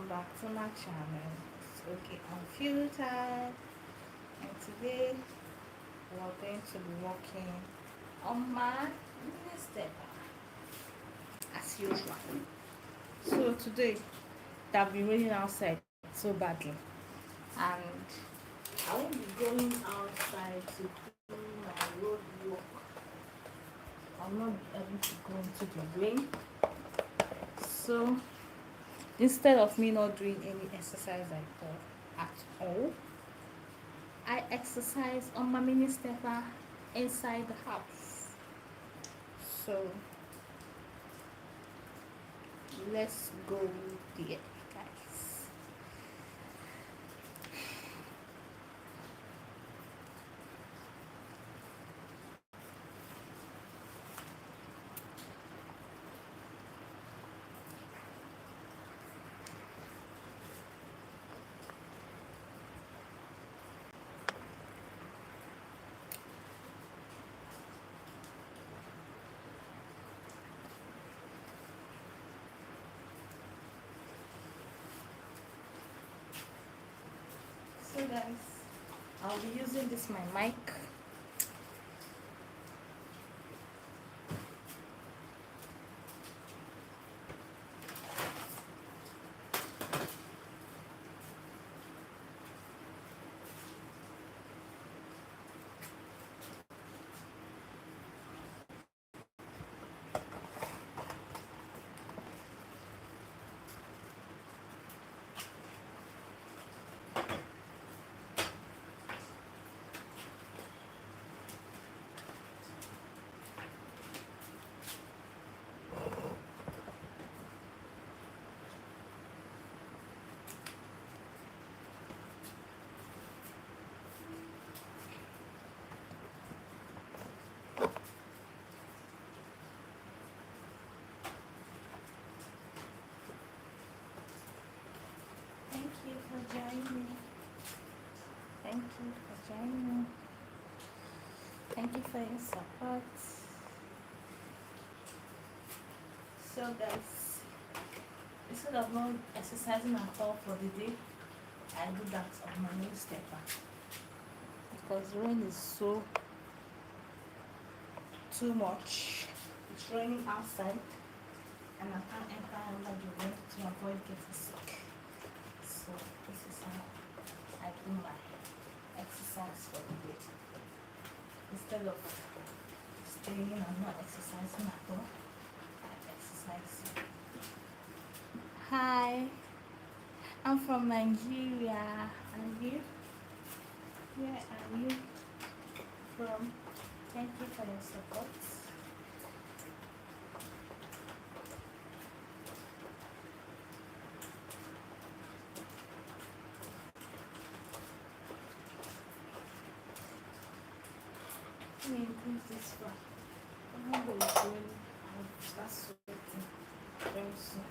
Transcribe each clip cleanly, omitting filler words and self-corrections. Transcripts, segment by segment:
back to my channel. It's okay Unfiltered, and today we are going to be working on my step as usual. So today it have been raining outside so badly, and I won't be going outside to do my road work. I'll not be able to go into the rain. So instead of me not doing any exercise at all, I exercise on my mini stepper inside the house. So let's go there, guys. So guys, I'll be using this my mic. Thank you for joining me. Thank you for joining me. Thank you for your support. So guys, instead of not exercising at all for the day, I do that on my new stepper because rain is so too much. It's raining outside and I can't enter under the rain to avoid getting sick. So this is how I do my exercise for the day. Instead of staying and not exercising at all, I exercise. Hi, I'm from Nigeria. And you? Where are you from? Thank you for your support. Let me increase this far. I'm not going to I'll start sweating very soon.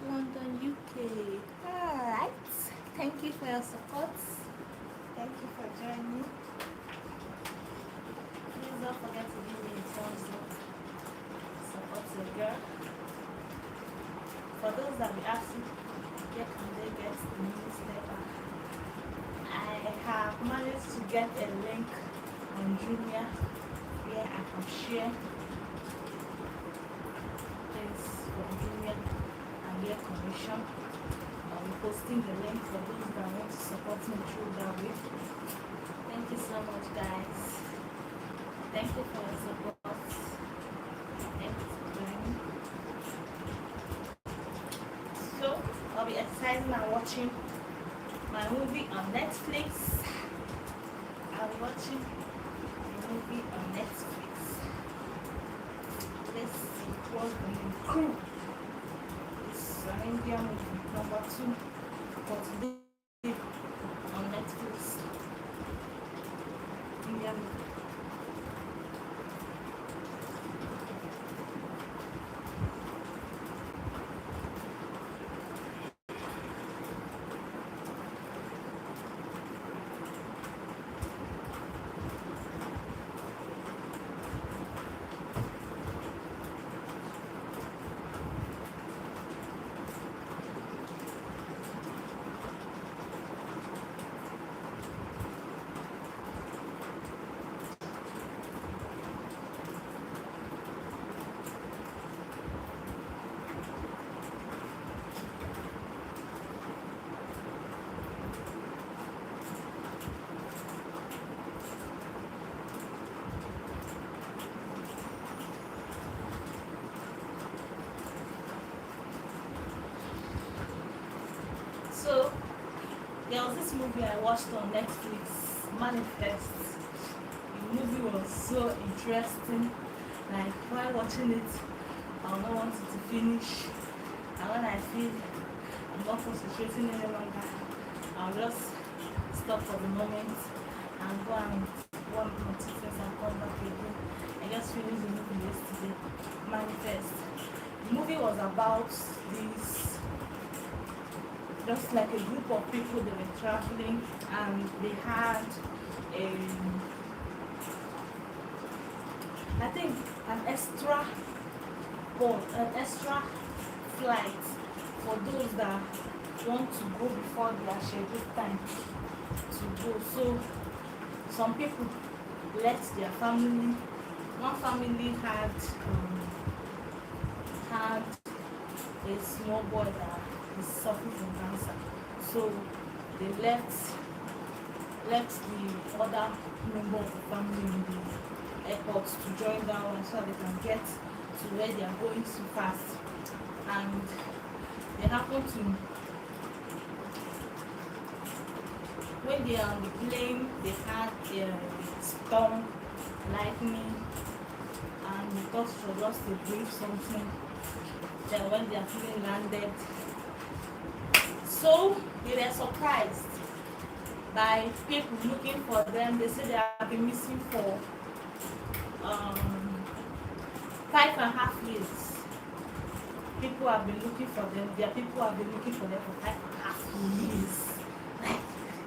London, UK. Alright. Thank you for your support. Thank you for joining me. Please don't forget to give me a thumbs up. Support your girl. For those that be asking, where can they get the newsletter? I have managed to get a link on Jumia where I can share things from Jumia and get commission. I'll be posting the link for those that want to support me through that way. Thank you so much, guys. Thank you for your support. Thank you for joining. So I'll be exercising and watching my movie on Netflix. I'll be watching a movie on Netflix. Let's see what's going crew. It's an Indian movie, number 2 for today on Netflix. Indian movie. There was this movie I watched on Netflix, Manifest. The movie was so interesting. Like while watching it, I don't want it to finish. And when I feel I'm not concentrating any longer, I'll just stop for the moment and go and one more two things and come back again. I just finished the movie yesterday, Manifest. The movie was about this, just like a group of people. They were traveling and they had a, I think an extra board, an extra flight for those that want to go before their scheduled time to go. So some people left their family. One family had a small boy that is suffering from cancer. So they left the other member of the family in the airport to join that one so they can get to where they are going too fast. And they happen to, when they are on the plane, they had a storm, lightning, and they thought it was just a brief something. Then when their plane landed, so they were surprised by people looking for them. They said they have been missing for 5.5 years. People have been looking for them. Their people have been looking for them for 5.5 years. Like,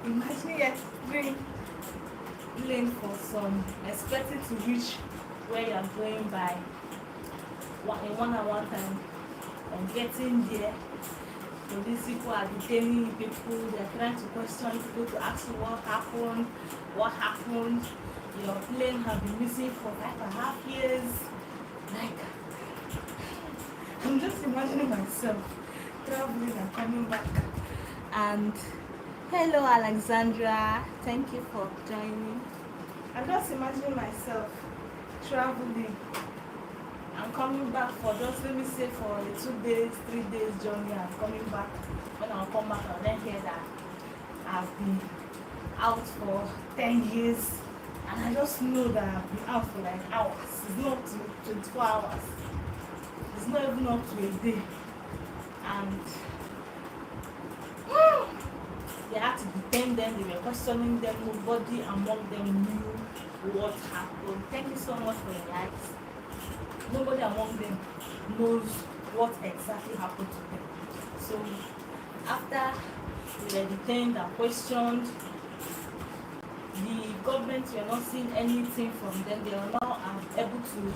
imagine you're playing for some, expecting to reach where you're going by in 1 hour time. And getting there, police people are detaining people. They're trying to question people to ask you what happened. Your plane has been missing for 5.5 years. Like, I'm just imagining myself traveling and coming back. And hello, Alexandra. Thank you for joining. I'm just imagining myself traveling and coming back for just, let me say, for a 2 days, 3 days journey, and coming back. When I'll come back, I'll then hear that I've been out for 10 years. And I just know that I've been out for like hours. It's not 24 hours. It's not even up to a day. And they had to detain them. They were questioning them. Nobody among them knew what happened. Thank you so much for your likes. Nobody among them knows what exactly happened to them. So after they were detained and questioned, the government were not seeing anything from them. They were not able to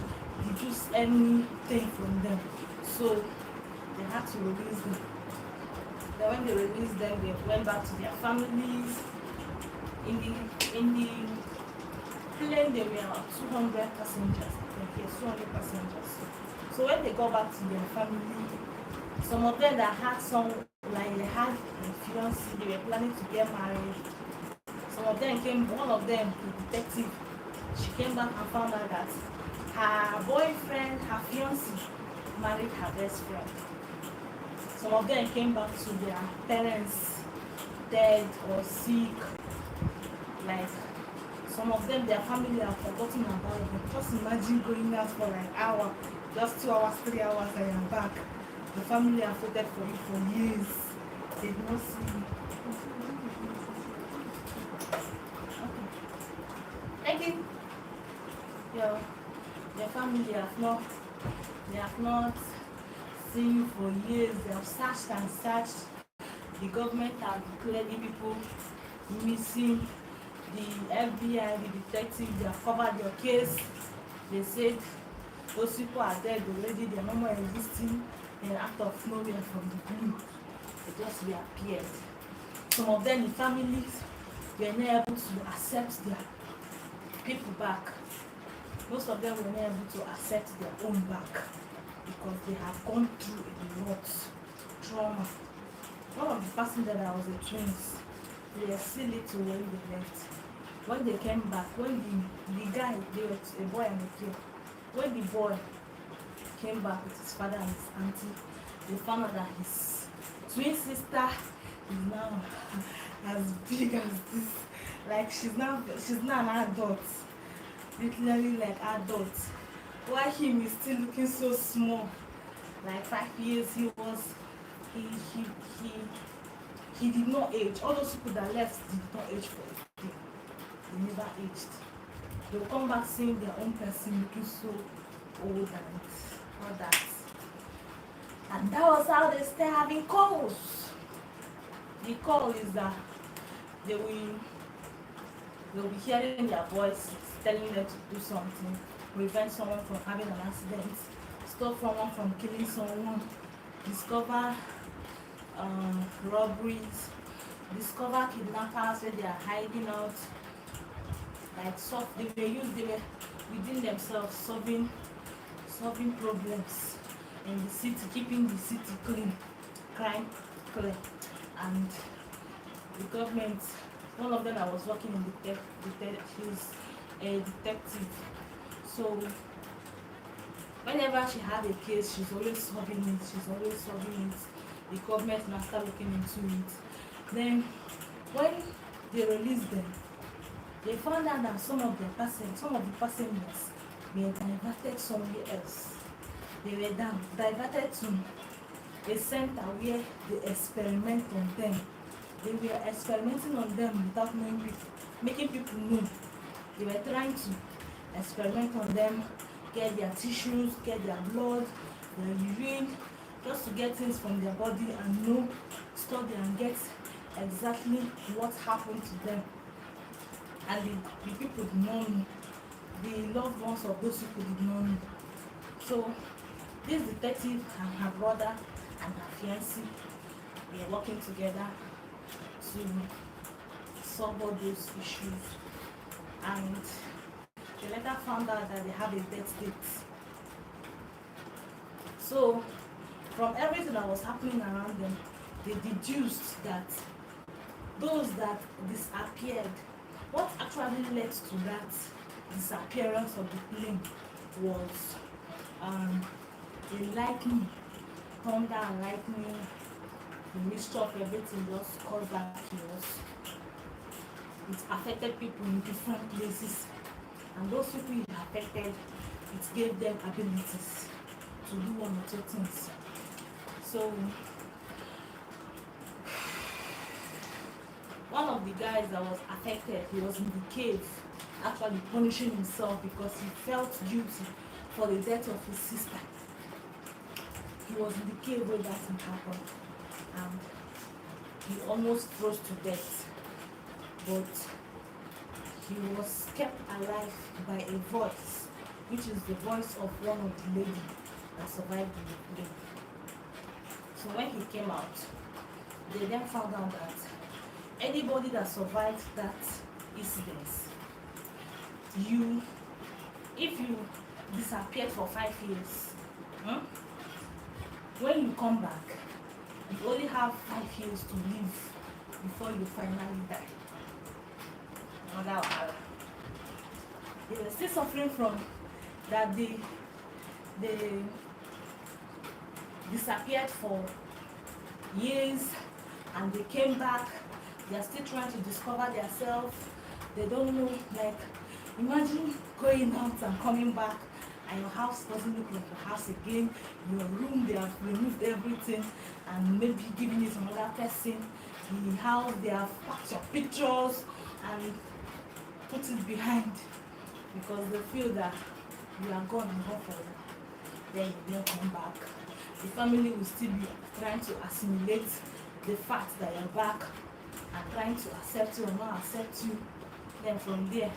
deduce anything from them. So they had to release them. Then when they released them, they went back to their families. In the plane, there were about 200 passengers. Yes, 200 passengers. So when they got back to their family, some of them that had like they had a fiance, they were planning to get married. Some of them came, one of them, the detective, she came back and found out that her boyfriend, her fiance, married her best friend. Some of them came back to their parents dead or sick. Like, some of them, their family have forgotten about them. Just imagine going out for like an hour, just 2 hours, 3 hours, and you're back. The family have waited for you for years. They did not see you. Okay. Your family have not seen you for years. They have searched and searched. The government have declared people missing. The FBI, the detective, they have covered your case. They said those people are dead already. They are no more existing. They're out of nowhere from the blue. They just reappeared. Some of them, the families, were not able to accept their people back. Most of them were not able to accept their own back because they have gone through a lot trauma. One of the passengers that was a twins, they were still little when they left. When they came back, when the guy, they were a boy and a girl, when the boy came back with his father and his auntie, they found out that his twin sister is now as big as this. Like she's now an adult, literally like adult. While him is still looking so small. Like 5 years he he he he did not age. All those people that left did not age for a day. They never aged. They will come back seeing their own person looking so old and all that. And that was how they start having calls. The call is that they will be hearing their voice telling them to do something, prevent someone from having an accident, stop someone from killing someone, discover robberies, discover kidnappers where they are hiding out. Like they were within themselves solving problems in the city, keeping the city clean, crime clean. And the government, one of them, I was working in she's a detective. So whenever she had a case, she's always solving it. The government now start looking into it. Then when they released them, they found out that some of the passengers were diverted somewhere else. They were diverted to a center where they experiment on them. They were experimenting on them without knowing people, making people know. They were trying to experiment on them, get their tissues, get their blood, their urine, just to get things from their body and know, study and get exactly what happened to them. And the people did not know. The loved ones of those people did not know. So this detective and her brother and her fiancé were working together to solve all those issues. And they later found out that they have a death date. So from everything that was happening around them, they deduced that those that disappeared, what actually led to that disappearance of the plane was a lightning, thunder and lightning, the mixture of everything just caused that chaos. It affected people in different places, and those people it affected, it gave them abilities to do one or two things. So one of the guys that was affected, he was in the cave actually punishing himself because he felt guilty for the death of his sister. He was in the cave where that thing happened, and he almost froze to death, but he was kept alive by a voice, which is the voice of one of the ladies that survived in the plane. So when he came out, they then found out that anybody that survived that incident, if you disappeared for 5 years, when you come back, you only have 5 years to live before you finally die. They were still suffering from that. They disappeared for years and they came back. They are still trying to discover themselves. They don't know, like, imagine going out and coming back and your house doesn't look like your house again. Your room, they have removed everything and maybe giving it to another person. The house, they have packed your pictures and put it behind because they feel that you are gone and gone forever. Then you don't come back. The family will still be trying to assimilate the fact that you're back and trying to accept you or not accept you. Then from there,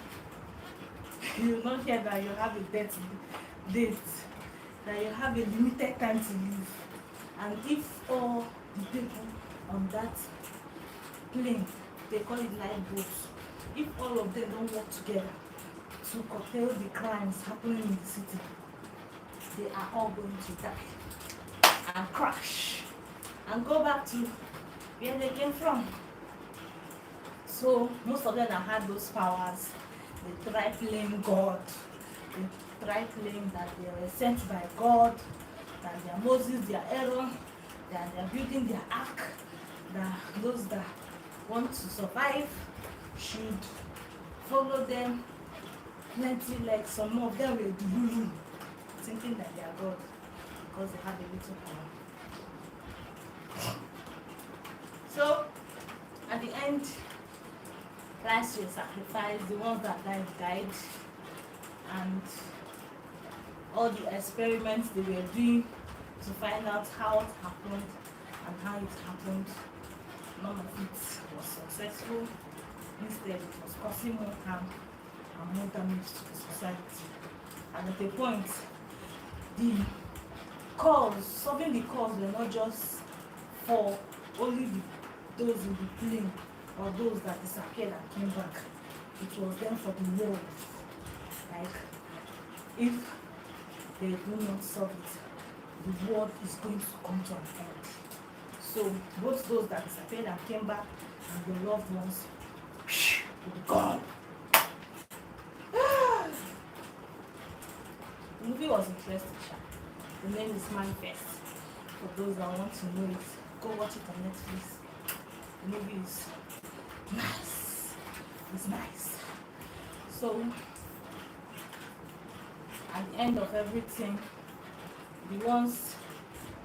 you will not hear that you have a death date, that you have a limited time to live. And if all the people on that plane, they call it lifeboats, if all of them don't work together to curtail the crimes happening in the city, they are all going to die and crash and go back to where they came from. So most of them have had those powers. They try playing God. They try playing that they were sent by God, that they are Moses, they are Aaron, that they are building their ark, that those that want to survive should follow them plenty, like some of them will do thinking that they are God because they have a little power. So at the end, Christ will sacrifice, the ones that died, and all the experiments they were doing to find out how it happened and how it happened, none of it was successful. Instead, it was causing more harm and more damage to the society. And at a point, the cause, solving the cause were not just for only those in the plane or those that disappeared and came back. It was then for the world. Like, if they do not solve it, the world is going to come to an end. So both those that disappeared and came back and their loved ones will be gone. The movie was interesting. The name is Manifest. For those that want to know it, go watch it on Netflix. The movie is nice. It's nice. So at the end of everything, the ones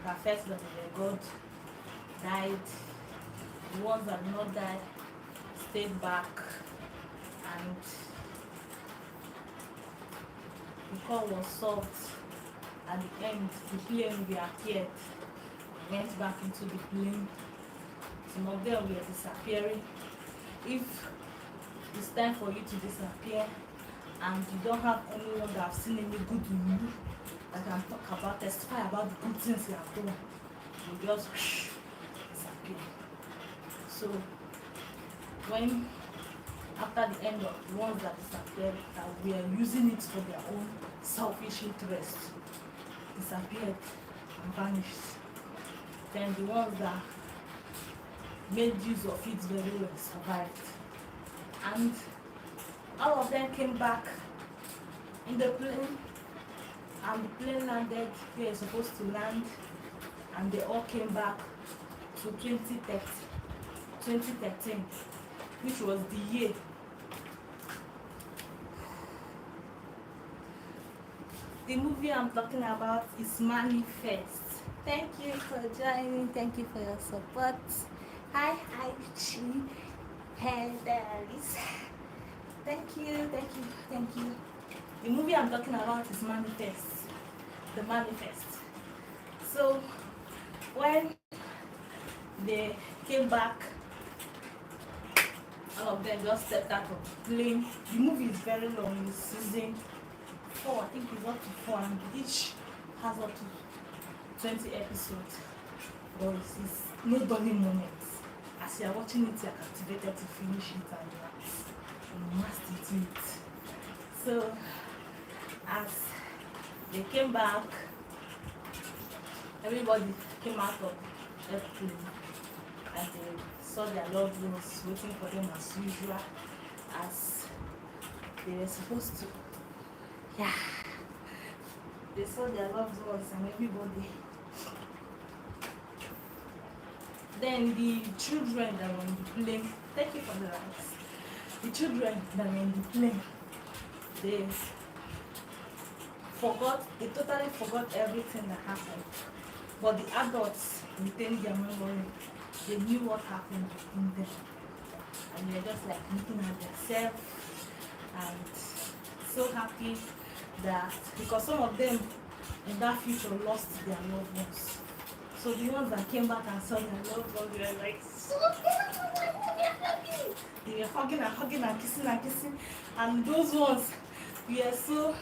that felt that they were God died. The ones that did not die stayed back, and the call was solved. At the end, the plane reappeared, went back into the plane. Some of them were disappearing. If it's time for you to disappear and you don't have anyone that have seen any good in you that can talk about, testify about the good things you have done, you just disappear. So when after the end of the ones that disappeared, that were using it for their own selfish interest, disappeared and vanished, then the ones that made use of it very well survived. And all of them came back in the plane, and the plane landed where it's supposed to land, and they all came back to 2013, which was the year the movie I'm talking about is Manifest. Thank you for joining. Thank you for your support. Hi, Chi. Headers. Thank you. The movie I'm talking about is Manifest. The Manifest. So when they came back, all of them just stepped out of the plane. The movie is very long. It's season 4. I think it's up to 4, and each has up to 20 episodes. But it's no dulling moments. As you are watching it, you are captivated to finish it, and you must do it. So as they came back, everybody came out of the airplane, and they saw their loved ones waiting for them as usual, as they were supposed to. Yeah, they saw their loved ones and everybody. Then the children that were in the plane, thank you for the rice. The children that were in the plane, they totally forgot everything that happened. But the adults retained their memory. They knew what happened in them. And they were just like looking at themselves and so happy that, because some of them in that future lost their loved ones. So the ones that came back and saw their loved ones were like, so happy. They were hugging and kissing. And those ones were so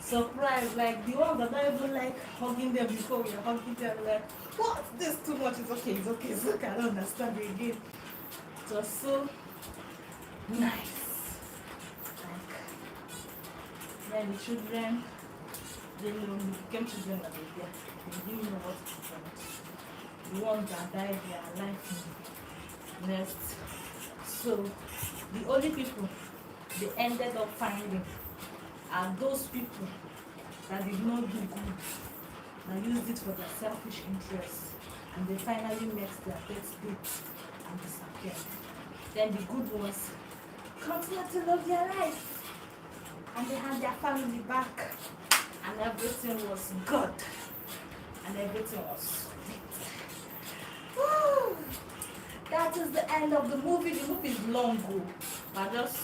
surprised. Like the ones that don't even like hugging them before we were hugging them, like, what? This too much. It's okay. I don't understand it again. It was so nice. Like, then the children, they became children that were there. They didn't know what happened. The ones that died, they are alive in the nest. So the only people they ended up finding are those people that did not do good, that used it for their selfish interests. and they finally met their first date and disappeared. Then the good ones continue to love their life and they had their family back and everything was good and everything was sweet. Woo! That is the end of the movie. The movie is long, but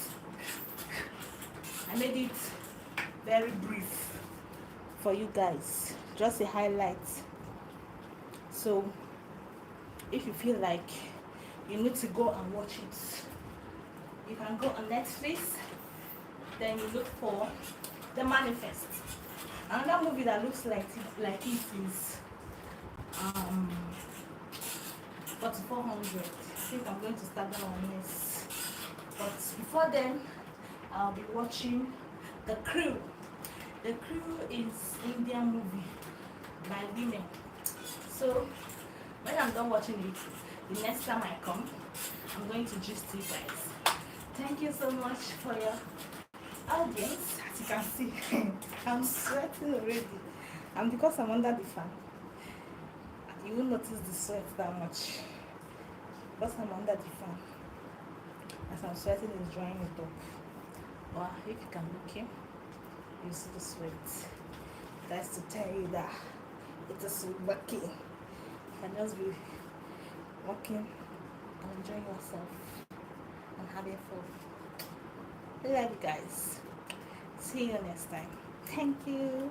I made it very brief for you guys, just a highlight. So if you feel like you need to go and watch it, you can go on Netflix, then you look for The Manifest. Another movie that looks like it is 4400. I think I'm going to start that one next. But before then, I'll be watching The Crew. The Crew is Indian movie by women. So when I'm done watching it, the next time I come, I'm going to gist you guys. Thank you so much for your audience. As you can see, I'm sweating already. And because I'm under the fan, you won't notice the sweat that much. Because I'm under the fan, as I'm sweating, is drying it up. Wow, if you can look here, you see the sweat. That's to tell you that it is working. You can just be walking and enjoying yourself and having fun. I love you guys. See you next time. Thank you.